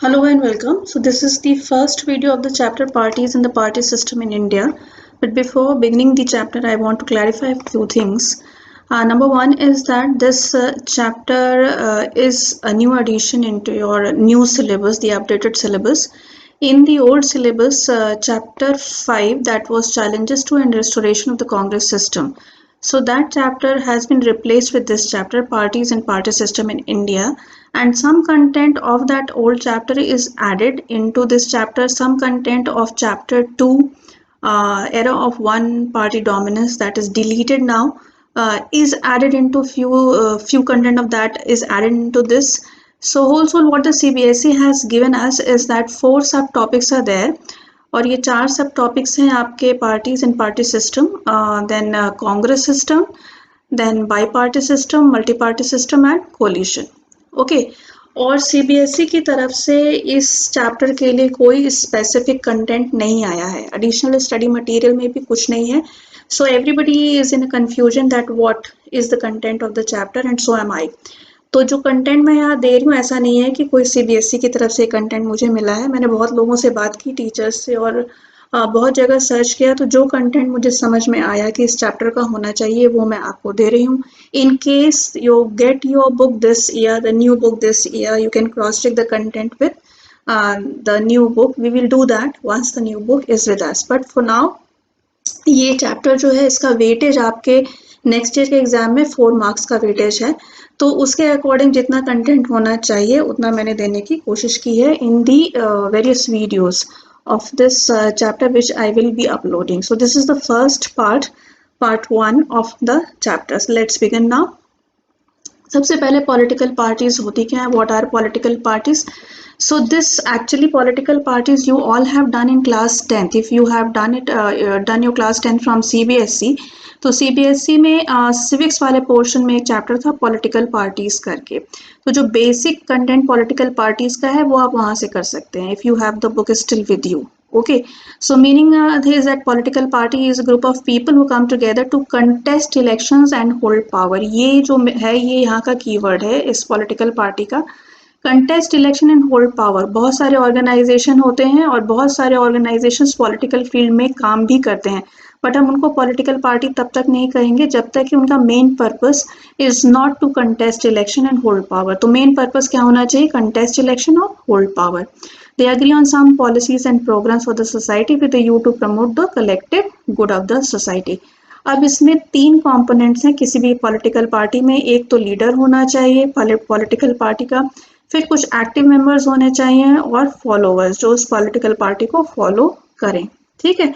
Hello and welcome. So this is the first video of the chapter Parties in the Party System in India. But before beginning the chapter, I want to clarify a few things. Number one is that this chapter is a new addition into your new syllabus, the updated syllabus. In the old syllabus, chapter 5, that was Challenges to and Restoration of the Congress System. So that chapter has been replaced with this chapter, Parties and Party System in India, and some content of that old chapter is added into this chapter. Some content of chapter 2, Era of One Party Dominance, that is deleted now, is added into few content of that is added into this. So also what the CBSE has given us is that 4 subtopics are there, और ये 4 सब topics हैं आपके parties and party system, then Congress system, then bi party system, multi party system and coalition. Okay, और CBSE की तरफ से इस चैप्टर के लिए कोई स्पेसिफिक कंटेंट नहीं आया है, एडिशनल स्टडी मटेरियल में भी कुछ नहीं है. So everybody is in confusion that what is the content of the chapter and so am I. तो जो कंटेंट मैं यहाँ दे रही हूँ, ऐसा नहीं है कि कोई सीबीएसई की तरफ से कंटेंट मुझे मिला है. मैंने बहुत लोगों से बात की, टीचर्स से, और बहुत जगह सर्च किया, तो जो कंटेंट मुझे समझ में आया कि इस चैप्टर का होना चाहिए वो मैं आपको दे रही हूँ. In case you get your book this year, the new book this year, you can cross check the content with the new book. We will do that once the new book is with us. But for now ये chapter जो है, इसका weightage आपके next year के exam में 4 marks का weightage है. तो उसके अकॉर्डिंग जितना कंटेंट होना चाहिए उतना मैंने देने की कोशिश की है in the various videos of this chapter which I will be uploading. So this is the first part 1 of the chapters. Let's begin now. सबसे पहले पॉलिटिकल पार्टीज होती क्या है, what are political parties. So this actually political parties you all have done in class 10th. If you have done it, done your class 10th from CBSE, तो CBSE में civics वाले portion में एक chapter था political parties करके. तो जो basic content political parties का है वो आप वहाँ से कर सकते हैं, if you have the book still with you. Okay, so meaning is that political party is a group of people who come together to contest elections and hold power. ये जो है ये यहाँ का कीवर्ड है इस political party का, contest election and hold power. बहुत सारे ऑर्गेनाइजेशन होते हैं और बहुत सारे ऑर्गेनाइजेशंस पॉलिटिकल फील्ड में काम भी करते हैं, बट हम उनको पॉलिटिकल पार्टी तब तक नहीं कहेंगे जब तक कि उनका main purpose is not to contest election and hold power. तो मेन पर्पस क्या होना चाहिए, कंटेस्ट इलेक्शन और hold power. They agree on some policies and programs for the society with a view to promote the collective good of the society. अब इसमें 3 components हैं किसी भी पॉलिटिकल पार्टी में. एक तो लीडर होना चाहिए पॉलिटिकल पार्टी का, फिर कुछ एक्टिव मेंबर्स होने चाहिए और फॉलोअर्स जो उस पॉलिटिकल पार्टी को फॉलो करें. ठीक है,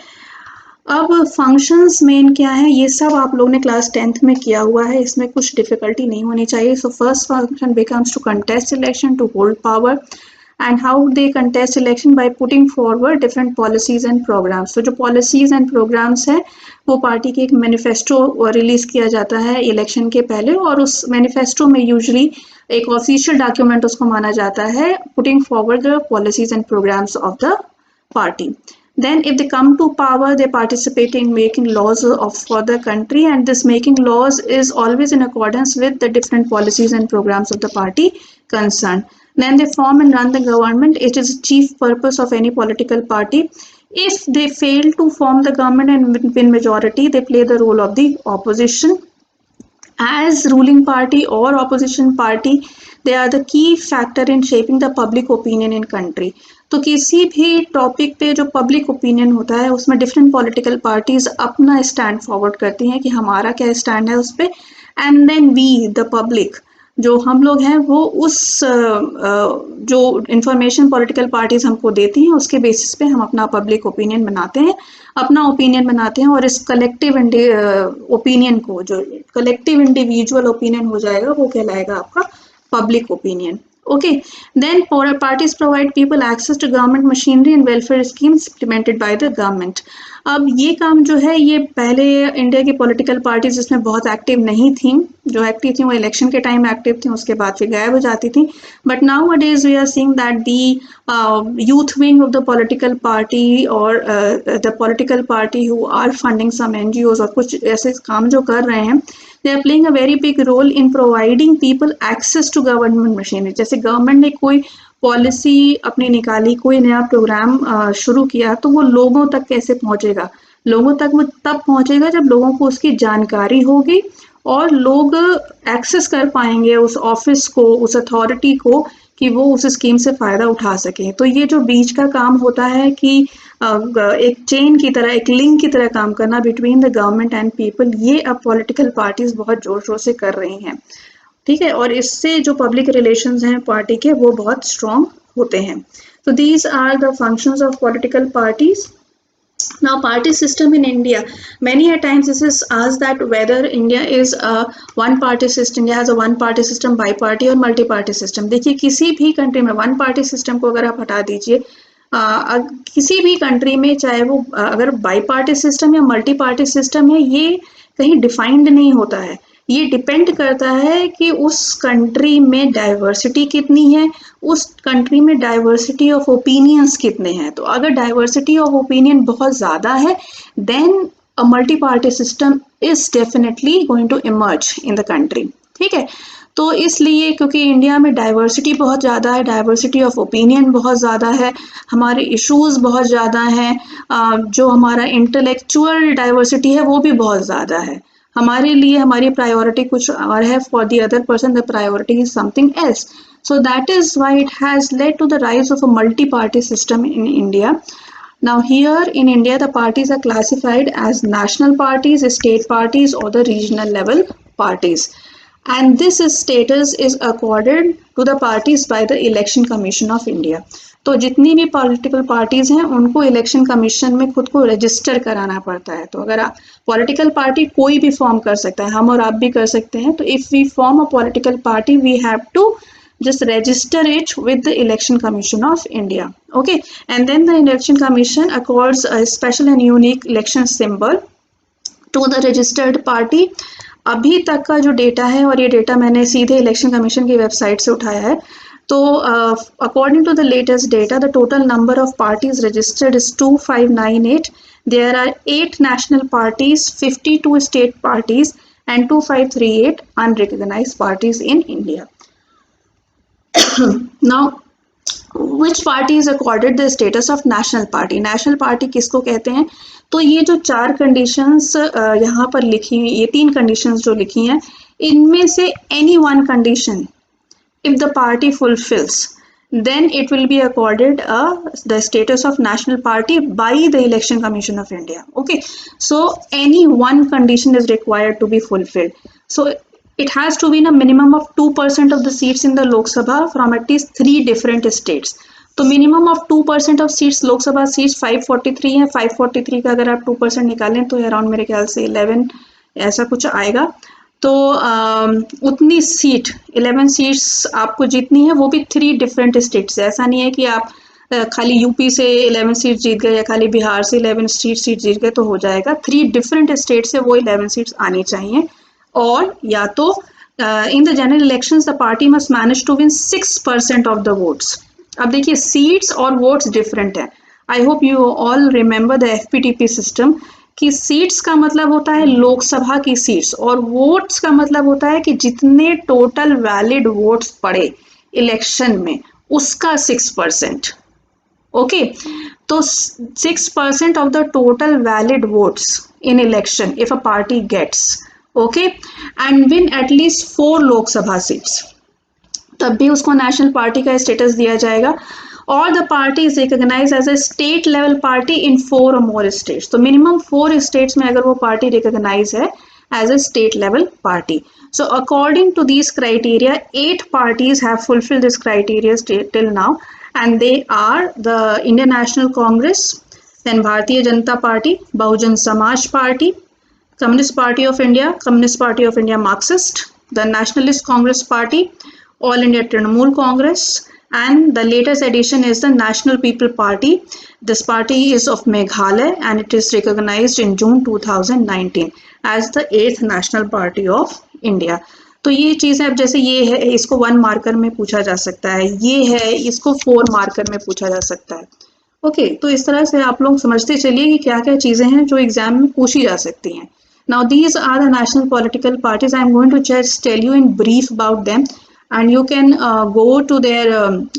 अब फंक्शंस मेन क्या है ये सब आप लोग ने क्लास 10th में किया हुआ है, इसमें कुछ डिफिकल्टी नहीं होनी चाहिए. So first function becomes to contest election, to hold power. And how they contest election by putting forward different policies and programs. So जो policies and programs है वो पार्टी के एक मैनिफेस्टो रिलीज किया जाता है इलेक्शन के पहले, और उस मैनिफेस्टो में यूजुअली एक ऑफिशियल डॉक्यूमेंट उसको माना जाता है, putting forward the policies and programs of the party. Then if they come to power, they participate in making laws for the country, and this making laws is always in accordance with the different policies and programs of the party concerned. Then they form and run the government. It is the chief purpose of any political party. If they fail to form the government and win majority, they play the role of the opposition. As ruling party or opposition party, they are the key factor in shaping the public opinion in country. तो किसी भी topic पे जो public opinion होता है उसमें different political parties अपना stand forward करती हैं कि हमारा क्या स्टैंड है उस पर, and then we the public जो हम लोग हैं वो उस जो इंफॉर्मेशन पॉलिटिकल पार्टीज हमको देती हैं उसके बेसिस पे हम अपना पब्लिक ओपिनियन बनाते हैं, अपना ओपिनियन बनाते हैं, और इस कलेक्टिव ओपिनियन को जो कलेक्टिव इंडिविजुअल ओपिनियन हो जाएगा वो कहलाएगा आपका public opinion. Okay, then parties provide people access to government machinery and welfare schemes implemented by the government. अब ये काम जो है ये पहले इंडिया की पॉलिटिकल पार्टीज इसमें बहुत एक्टिव नहीं थी, जो एक्टिव थी वो इलेक्शन के टाइम एक्टिव थी, उसके बाद फिर गायब हो जाती थी. But nowadays we are seeing that the youth wing of the political party और the political party who are funding some NGOs और कुछ ऐसे काम जो कर रहे हैं, they are playing a very big role in providing people access to government machinery. जैसे गवर्नमेंट ने कोई पॉलिसी अपनी निकाली, कोई नया प्रोग्राम शुरू किया, तो वो लोगों तक कैसे पहुंचेगा? लोगों तक वो तब पहुंचेगा जब लोगों को उसकी जानकारी होगी और लोग एक्सेस कर पाएंगे उस ऑफिस को, उस अथॉरिटी को, कि वो उस स्कीम से फायदा उठा सके। तो ये जो बीच का काम होता है कि एक चेन की तरह, एक लिंक की तरह काम करना between the government and people, ये अब पॉलिटिकल पार्टीज बहुत जोर शोर से कर रही हैं। ठीक है, और इससे जो पब्लिक रिलेशंस हैं पार्टी के, वो बहुत स्ट्रॉन्ग होते हैं। तो these are the functions of political parties. Now, party system in India, many a times this is asked that whether India is a one party system, India has a one party system, bi-party और multi party system। देखिए किसी भी country में one party system को अगर आप हटा दीजिए, किसी भी कंट्री में, चाहे वो अगर बाई पार्टी सिस्टम या मल्टी पार्टी सिस्टम है, ये कहीं डिफाइंड नहीं होता है। ये डिपेंड करता है कि उस कंट्री में डाइवर्सिटी कितनी है, उस कंट्री में डाइवर्सिटी ऑफ ओपिनियंस कितने हैं। तो अगर डाइवर्सिटी ऑफ ओपिनियन बहुत ज़्यादा है, then a multi party system is definitely going to emerge in the country. ठीक है, तो इसलिए क्योंकि इंडिया में डाइवर्सिटी बहुत ज़्यादा है, डाइवर्सिटी ऑफ ओपिनियन बहुत ज़्यादा है, हमारे इश्यूज बहुत ज़्यादा हैं, जो हमारा इंटेलेक्चुअल डाइवर्सिटी है वो भी बहुत ज़्यादा है। हमारे लिए हमारी प्रायोरिटी कुछ और है, for the other person the priority is something else. So that is why it has led to the rise of a multi-party system in India. Now here in India, the parties are classified as national parties, state parties, or the regional level parties. And this status is accorded to the parties by the Election Commission of India. तो जितनी भी political parties हैं उनको election commission में खुद को register कराना पड़ता है। तो अगर पॉलिटिकल पार्टी कोई भी फॉर्म कर सकता है, हम और आप भी कर सकते हैं। तो if we form a political party, we have to just register it with the Election Commission of India. Okay, and then the Election Commission accords a special and unique election symbol to the registered party. अभी तक का जो data है, और ये data मैंने सीधे election commission की वेबसाइट से उठाया है, तो according to the latest data, the total number of parties registered is 2598. There are 8 national parties, 52 state parties and 2538 unrecognized parties in India. Now, which party is accorded the status of national party? National party किसको कहते हैं? तो ये जो 4 conditions यहाँ पर लिखी हुई, ये 3 कंडीशंस जो लिखी हैं, इनमें से any one condition, if the party fulfills, then it will be accorded the status of national party by the Election Commission of India. Okay, so any one condition is required to be fulfilled. So it has to be in a minimum of 2% of the seats in the Lok Sabha from at least 3 different states. तो minimum of 2% of seats, लोक सभा seats 543 हैं, 543 का अगर आप 2% निकालें तो around मेरे ख्याल से 11 ऐसा कुछ आएगा। तो उतनी सीट, 11 सीट्स आपको जीतनी है, वो भी 3 डिफरेंट स्टेट से। ऐसा नहीं है कि आप खाली यूपी से 11 सीट जीत गए या खाली बिहार से 11 सीट जीत गए तो हो जाएगा। 3 डिफरेंट स्टेट से वो 11 सीट्स आनी चाहिए। और या तो in the general elections the party must manage to win 6% of the votes. अब देखिए सीट्स और वोट्स डिफरेंट है। I hope you all remember the FPTP system कि सीट्स का मतलब होता है लोकसभा की सीट्स, और वोट्स का मतलब होता है कि जितने टोटल वैलिड वोट्स पड़े इलेक्शन में उसका 6%। ओके, तो 6% of the total valid votes in election if a party gets, okay, and win at least 4 Lok Sabha seats, तब भी उसको नेशनल पार्टी का स्टेटस दिया जाएगा। और the party is recognize as a state level party in 4 or more states. तो minimum 4 states में अगर वो पार्टी रिकॉग्नाइज है as a state level party. So according to this criteria 8 parties have fulfilled this criteria till now, and they are the Indian National Congress, then Bharatiya Janata Party, Bahujan Samaj Party, Communist Party of India, Communist Party of India Marxist, the Nationalist Congress Party, All India Trinamool Congress, and the latest addition is the National People Party. This party is of Meghalaya and it is recognized in June 2019 as the 8th national party of India. तो ये चीज़ें, अब जैसे ये है, इसको 1 marker में पूछा जा सकता है, ये है, इसको 4 मार्कर में पूछा जा सकता है। ओके, तो इस तरह से आप लोग समझते चलिए कि क्या क्या चीज़ें हैं जो एग्जाम में पूछी जा सकती हैं। Now these are the national political parties. I am going to just tell you in brief about them, and you can go to their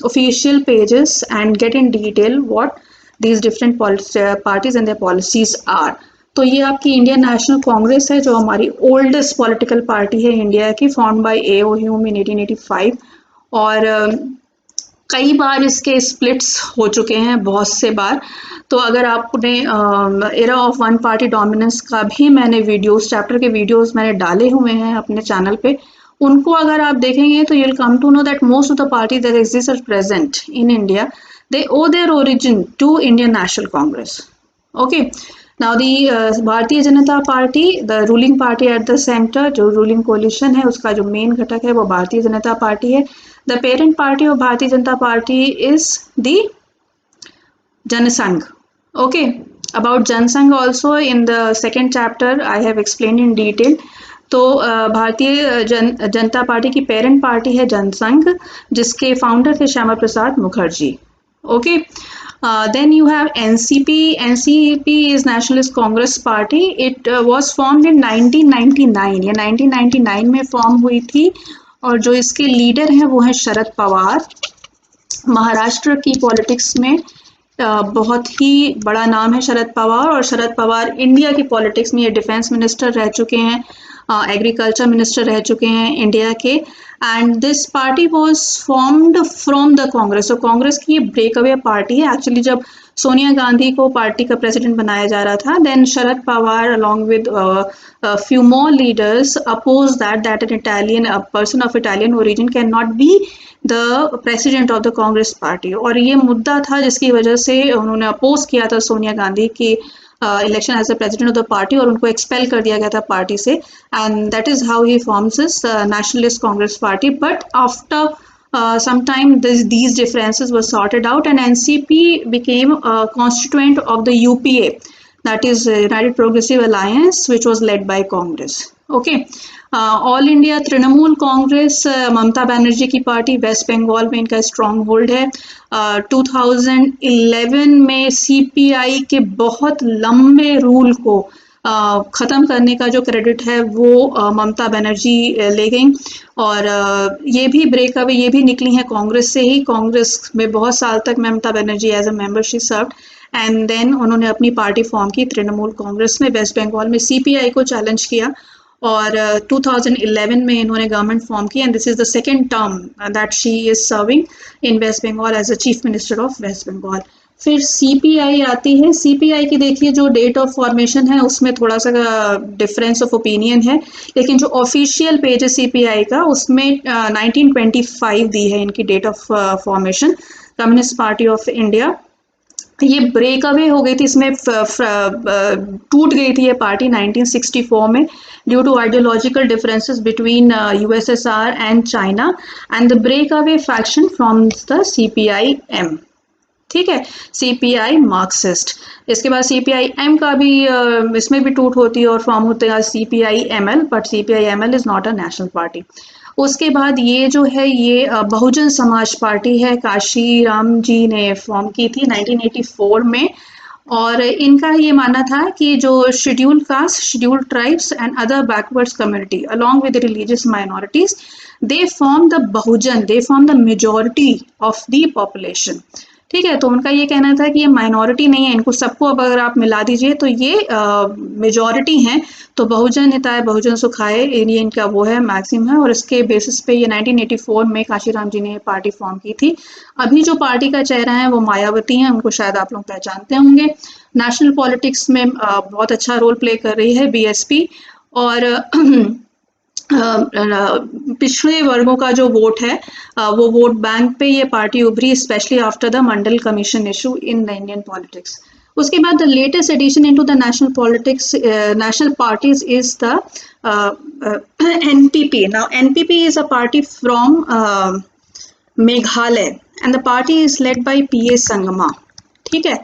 official pages and get in detail what these different parties and their policies are. तो ये आपकी Indian national Congress है, जो हमारी oldest political party है India की, form by A.O.. Hume इन 1885, और कई बार इसके स्प्लिट्स हो चुके हैं, बहुत से बार। तो अगर आपने era of one party dominance का भी मैंने वीडियोस, चैप्टर के वीडियोस मैंने डाले हुए हैं अपने चैनल पे, उनको अगर आप देखेंगे तो you'll come to know that most of the parties that exist are present in India. They owe their origin to Indian National Congress. Okay. Now the भारतीय Janata party, the ruling party at the center, जो ruling coalition है उसका जो main घटक है वो भारतीय Janata party है. The parent party of Bharatiya Janata party is the Jana Sangh. Okay. About Jana Sangh also in the second chapter I have explained in detail. तो भारतीय जनता पार्टी की पेरेंट पार्टी है जनसंघ, जिसके फाउंडर थे Shyama Prasad Mukherjee. Okay. Then you have NCP. NCP is Nationalist Congress Party. It was formed in 1999. ये 1999 में form हुई थी, और जो इसके लीडर हैं वो हैं शरद पवार. महाराष्ट्र की पॉलिटिक्स में बहुत ही बड़ा नाम है शरद पवार, और शरद पवार इंडिया की पॉलिटिक्स में ये डिफेंस मिनिस्टर रह चुके हैं, एग्रीकल्चर मिनिस्टर रह चुके हैं इंडिया के. And this party was formed from the Congress. तो कांग्रेस की ये ब्रेक अवे पार्टी है. एक्चुअली जब सोनिया गांधी को पार्टी का प्रेसिडेंट बनाया जा रहा था, then Sharad Pawar along with few more leaders opposed that an Italian, a person of Italian origin cannot be the president of the Congress party. और ये मुद्दा था जिसकी वजह से उन्होंने अपोज किया था सोनिया गांधी की election as the president of the party, और उनको एक्सपेल कर दिया गया था पार्टी से. And that is how he forms his Nationalist Congress Party. But after some time these differences were sorted out, and NCP became a constituent of the UPA, that is United Progressive Alliance, which was led by Congress. Okay. All India Trinamool Congress, Mamata Banerjee की पार्टी, waste Bengal में इनका strong hold है. 2011 में CPI के बहुत लंबे rule को ख़त्म करने का जो क्रेडिट है वो ममता बनर्जी ले गई. और ये भी ब्रेक अवे, ये भी निकली हैं कांग्रेस से ही. कांग्रेस में बहुत साल तक Mamata Banerjee as a membership served, and then उन्होंने अपनी पार्टी फॉर्म की तृणमूल कांग्रेस में. वेस्ट बंगाल में सीपीआई को चैलेंज किया, और 2011 में इन्होंने गवर्नमेंट फॉर्म की, and this is the second term that she is serving in West Bengal as a chief minister of West Bengal. फिर सीपीआई आती है. सीपीआई की देखिए जो डेट ऑफ फॉर्मेशन है उसमें थोड़ा सा डिफरेंस ऑफ ओपिनियन है, लेकिन जो ऑफिशियल पेज है सीपीआई का उसमें 1925 दी है इनकी date of formation. Communist Party of India. ये ब्रेक अवे हो गई थी, इसमें टूट गई थी ये पार्टी 1964 में due to ideological differences between USSR and China, and the break away faction from the CPI M. ठीक है, सीपीआई मार्क्सिस्ट. इसके बाद सीपीआई एम का भी इसमें भी टूट होती है और फॉर्म होता है CPI ML, but CPI ML is not a national party. उसके बाद ये जो है ये बहुजन समाज पार्टी है, काशी राम जी ने फॉर्म की थी 1984 में. और इनका ये मानना था कि जो scheduled caste, scheduled tribes and other backwards community along with religious minorities, they form the Bahujan, they form the majority of the population. ठीक है, तो उनका ये कहना था कि ये माइनॉरिटी नहीं है, इनको सबको अब अगर आप मिला दीजिए तो ये मेजॉरिटी हैं, तो बहुजन हिताय बहुजन सुखाय ये इनका वो है मैक्सिम है. और इसके बेसिस पे ये 1984 में काशीराम जी ने पार्टी फॉर्म की थी. अभी जो पार्टी का चेहरा है वो मायावती हैं, उनको शायद आप लोग पहचानते होंगे. नेशनल पॉलिटिक्स में बहुत अच्छा रोल प्ले कर रही है बीएसपी. और पिछड़े वर्गों का जो वोट है वो वोट बैंक पे ये पार्टी उभरी, specially after the Mandal commission issue in the Indian politics. उसके बाद the latest edition into the national politics, national parties is the NPP. Now NPP is a party from Meghalaya, and the party is led by PA Sangma. ठीक है,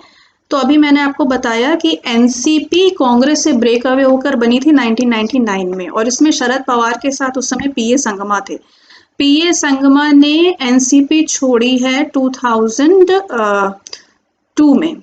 तो अभी मैंने आपको बताया कि एनसीपी कांग्रेस से ब्रेक अवे होकर बनी थी 1999 में, और इसमें शरद पवार के साथ उस समय पीए संगमा थे. पीए संगमा ने एनसीपी छोड़ी है 2002 में.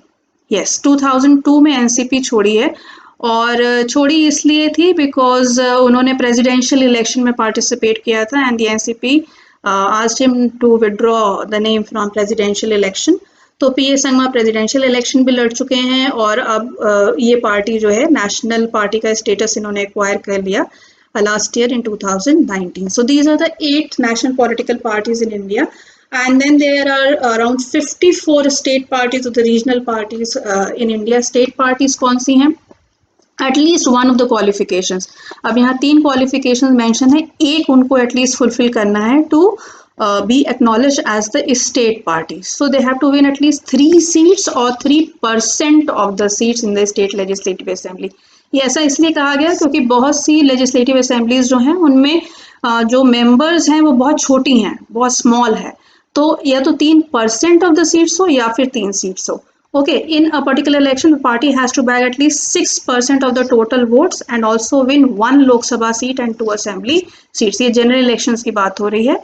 यस, 2002 में एनसीपी छोड़ी है. और छोड़ी इसलिए थी बिकॉज उन्होंने प्रेसिडेंशियल इलेक्शन में पार्टिसिपेट किया था and the NCP asked him to withdraw the name from presidential election. तो पीए संगमा प्रेसिडेंशियल इलेक्शन भी लड़ चुके हैं और अब ये पार्टी जो है नेशनल पार्टी का स्टेटस इन्होंने एक्वायर कर लिया last year in 2019. So these are the 8 national political parties in India, and then there are around 54 state parties or the regional parties in India. State parties कौन सी हैं? At least one of the qualifications. अब यहाँ 3 qualifications mention है, एक उनको at least fulfill करना है to be acknowledged as the state party. So they have to win at least 3 seats or 3% of the seats in the state legislative assembly. ये ऐसा इसलिए कहा गया क्योंकि बहुत सी लेजिस्लेटिव असेंबलीज जो हैं उनमें जो मेंबर्स हैं वो बहुत छोटी हैं, बहुत स्मॉल है, तो या तो 3% ऑफ द सीट्स हो या फिर 3 सीट्स हो। Okay, in a particular election, the party has to bag at least 6% of the total votes and also win 1 Lok Sabha seat and 2 assembly seats. ये general elections की बात हो रही है,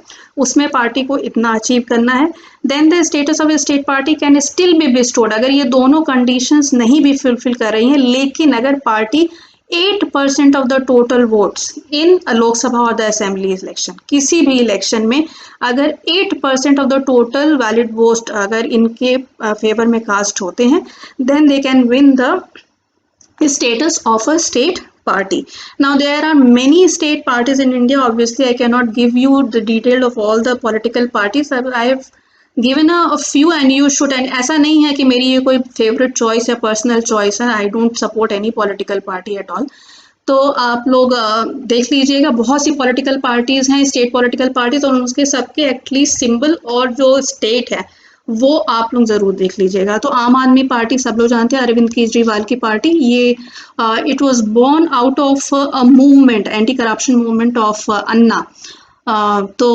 उसमें पार्टी को इतना अचीव करना है। Then the status of a state party can still be bestowed. अगर ये दोनों conditions नहीं भी fulfill कर रही हैं, लेकिन अगर party 8% of the total votes in Lok Sabha और द असेंबली इलेक्शन, किसी भी इलेक्शन में अगर 8% of the total valid vote अगर इनके फेवर में कास्ट होते हैं, then they can win the status of a state party. Now there are many state parties in India. Obviously I cannot give you the detail of all the political parties. I have given a few and you should, and ऐसा नहीं है कि मेरी ये कोई favorite choice या personal choice है, I don't support any political party at all. तो आप लोग देख लीजिएगा, बहुत सी पॉलिटिकल पार्टीज हैं, स्टेट पॉलिटिकल पार्टीज, और उसके सबके एटलीस्ट सिंबल और जो स्टेट है वो आप लोग जरूर देख लीजिएगा। तो आम आदमी पार्टी सब लोग जानते हैं, अरविंद केजरीवाल की पार्टी, ये it was born out of a movement, anti corruption movement of Anna. तो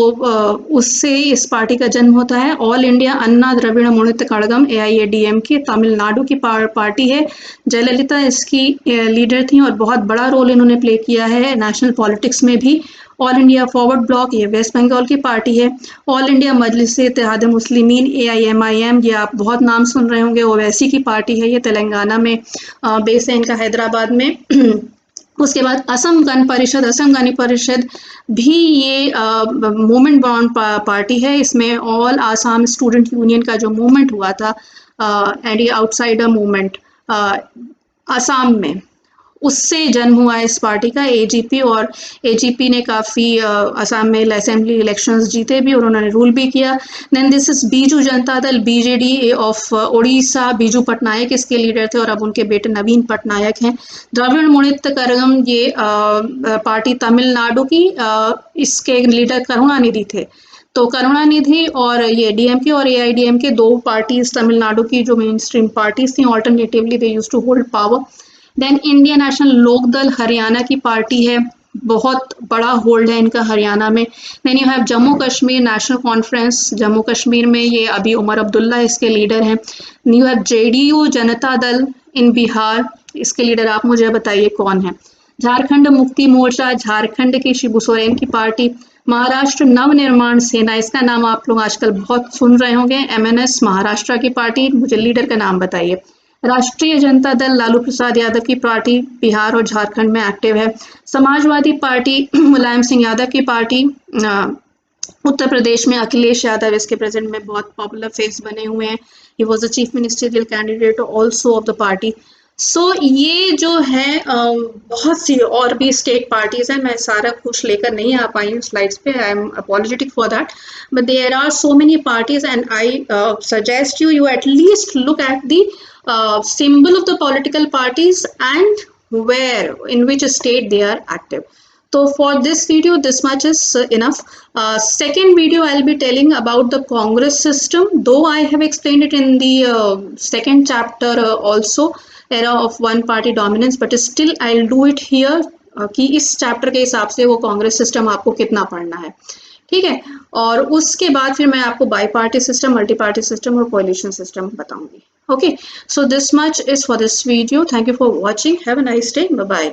उससे इस पार्टी का जन्म होता है। ऑल इंडिया अन्ना द्रविड़ मुनेत्र कड़गम AIADMK तमिलनाडु की पार्टी है। जयललिता इसकी लीडर थी और बहुत बड़ा रोल इन्होंने प्ले किया है नेशनल पॉलिटिक्स में भी। ऑल इंडिया फॉरवर्ड ब्लॉक, ये वेस्ट बंगाल की पार्टी है। ऑल इंडिया मजलिस इत्तेहाद मुस्लिमीन AIMIM, ये आप बहुत नाम सुन रहे होंगे, ओवैसी की पार्टी है, ये तेलंगाना में बेस है इनका, हैदराबाद में। उसके बाद असम गण परिषद भी ये मूवमेंट बाउंड पार्टी है। इसमें ऑल आसाम स्टूडेंट यूनियन का जो मूवमेंट हुआ था एंटी आउटसाइडर मूवमेंट आसाम में, उससे जन्म हुआ इस पार्टी का। AGP, और AGP ने काफ़ी असम में असेंबली इलेक्शंस जीते भी और उन्होंने रूल भी किया। Then this is Biju Janata Dal BJD of Orissa, Biju Patnaik इसके लीडर थे और अब उनके बेटे नवीन पटनायक हैं। द्रविड़ मुनेत्र कड़गम, ये पार्टी तमिलनाडु की, इसके लीडर करुणानिधि थे। तो करुणानिधि और ये DMK और AIDMK दो पार्टीज तमिलनाडु की जो मेन स्ट्रीम पार्टीज थी, alternatively they used to hold power. Then Indian National Lok Dal Haryana की पार्टी है, बहुत बड़ा होल्ड है इनका हरियाणा में। Then you have Jammu Kashmir National Conference, Jammu Kashmir में ये अभी उमर अब्दुल्ला इसके लीडर हैं। You have JDU Janata Dal इन बिहार, इसके लीडर आप मुझे बताइए कौन है। झारखंड मुक्ति मोर्चा, झारखंड की शिबू सोरेन की पार्टी। महाराष्ट्र नवनिर्माण सेना, इसका नाम आप लोग आजकल बहुत सुन रहे होंगे, MNS महाराष्ट्र की पार्टी, मुझे लीडर का नाम बताइए। राष्ट्रीय जनता दल लालू प्रसाद यादव की पार्टी बिहार और झारखंड में एक्टिव है। समाजवादी पार्टी मुलायम सिंह यादव की पार्टी, उत्तर प्रदेश में अखिलेश यादव इसके प्रेजेंट में बहुत पॉपुलर फेस बने हुए हैं। He was the chief ministerial candidate also of the party. So ये जो है बहुत सी और भी स्टेट पार्टीज हैं, मैं सारा कुछ लेकर नहीं आ पाई हूँ स्लाइड्स पे, I am apologetic for that, but there are so many parties and I suggest you at least look at the symbol of the political parties and where, in which state they are active. So for this video, this much is enough. Second video, I'll be telling about the Congress system, though I have explained it in the second chapter also, era of one party dominance, but still I'll do it here कि इस chapter के हिसाब से वो Congress system आपको कितना पढ़ना है, ठीक है। और उसके बाद फिर मैं आपको by party system, multi party system और कोलिशन सिस्टम बताऊंगी। Okay, so this much is for this video. Thank you for watching. Have a nice day. Bye bye.